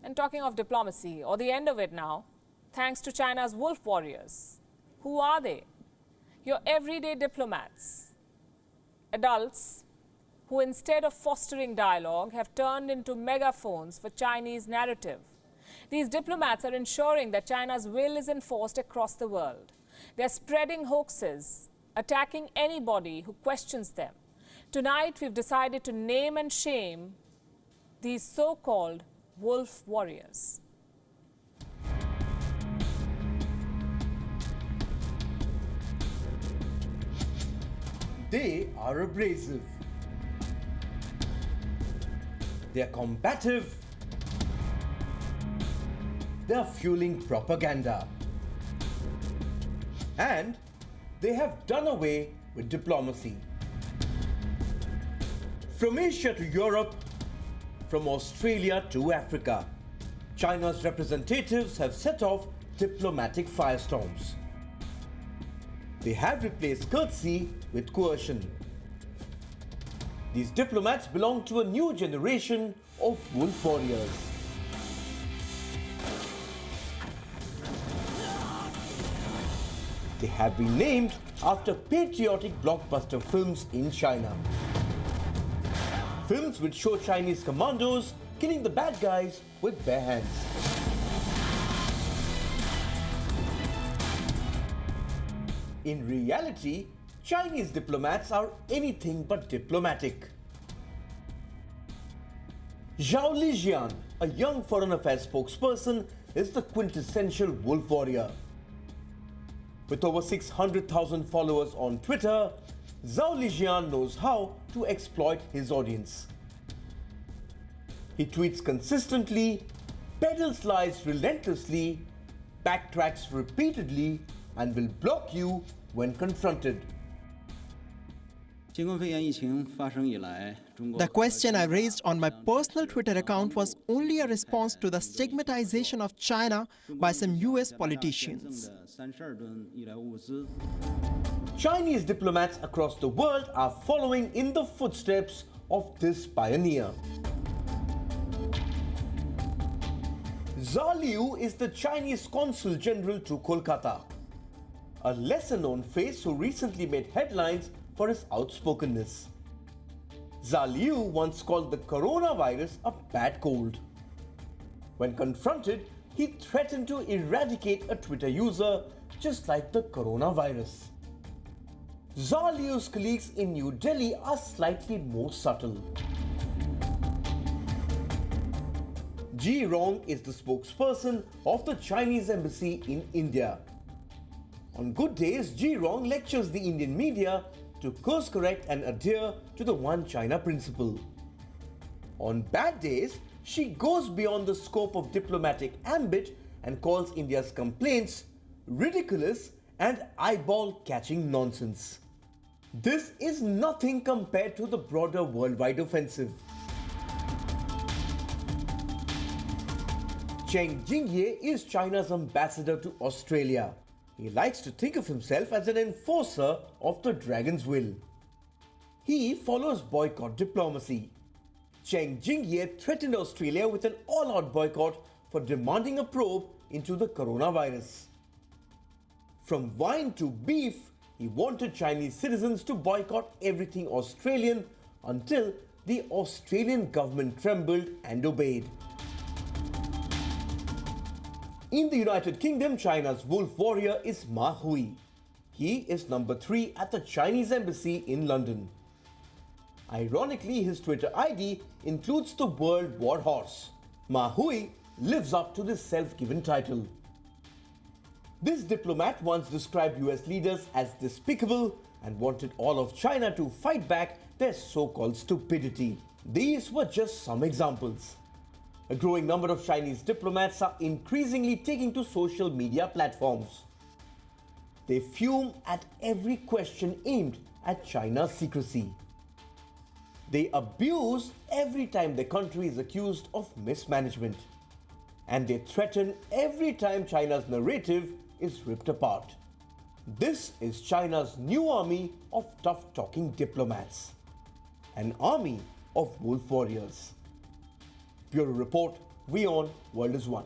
And talking of diplomacy, or the end of it now, thanks to China's wolf warriors. Who are they? Your everyday diplomats. Adults who, instead of fostering dialogue, have turned into megaphones for Chinese narrative. These diplomats are ensuring that China's will is enforced across the world. They're spreading hoaxes, attacking anybody who questions them. Tonight, we've decided to name and shame these so-called wolf warriors. They are abrasive. They are combative. They are fueling propaganda. And they have done away with diplomacy. From Asia to Europe, from Australia to Africa, China's representatives have set off diplomatic firestorms. They have replaced courtesy with coercion. These diplomats belong to a new generation of wolf warriors. They have been named after patriotic blockbuster films in China. Films which show Chinese commandos killing the bad guys with bare hands. In reality, Chinese diplomats are anything but diplomatic. Zhao Lijian, a young foreign affairs spokesperson, is the quintessential wolf warrior. With over 600,000 followers on Twitter, Zhao Lijian knows how to exploit his audience. He tweets consistently, peddles lies relentlessly, backtracks repeatedly, and will block you when confronted. The question I raised on my personal Twitter account was only a response to the stigmatization of China by some US politicians. Chinese diplomats across the world are following in the footsteps of this pioneer. Zhao Liu is the Chinese Consul General to Kolkata, a lesser-known face who recently made headlines for his outspokenness. Zhao Liu once called the coronavirus a bad cold. When confronted, he threatened to eradicate a Twitter user just like the coronavirus. Zhao Liu's colleagues in New Delhi are slightly more subtle. Ji Rong is the spokesperson of the Chinese embassy in India. On good days, Ji Rong lectures the Indian media to course correct and adhere to the One China principle. On bad days, she goes beyond the scope of diplomatic ambit and calls India's complaints ridiculous and eyeball-catching nonsense. This is nothing compared to the broader worldwide offensive. Cheng Jingye is China's ambassador to Australia. He likes to think of himself as an enforcer of the dragon's will. He follows boycott diplomacy. Cheng Jingye threatened Australia with an all-out boycott for demanding a probe into the coronavirus. From wine to beef, he wanted Chinese citizens to boycott everything Australian until the Australian government trembled and obeyed. In the United Kingdom, China's wolf warrior is Ma Hui. He is number 3 at the Chinese embassy in London. Ironically, his Twitter ID includes the World War Horse. Ma Hui lives up to this self-given title. This diplomat once described US leaders as despicable and wanted all of China to fight back their so-called stupidity. These were just some examples. A growing number of Chinese diplomats are increasingly taking to social media platforms. They fume at every question aimed at China's secrecy. They abuse every time their country is accused of mismanagement. And they threaten every time China's narrative is ripped apart. This is China's new army of tough-talking diplomats. An army of wolf warriors. Bureau Report WION World is One.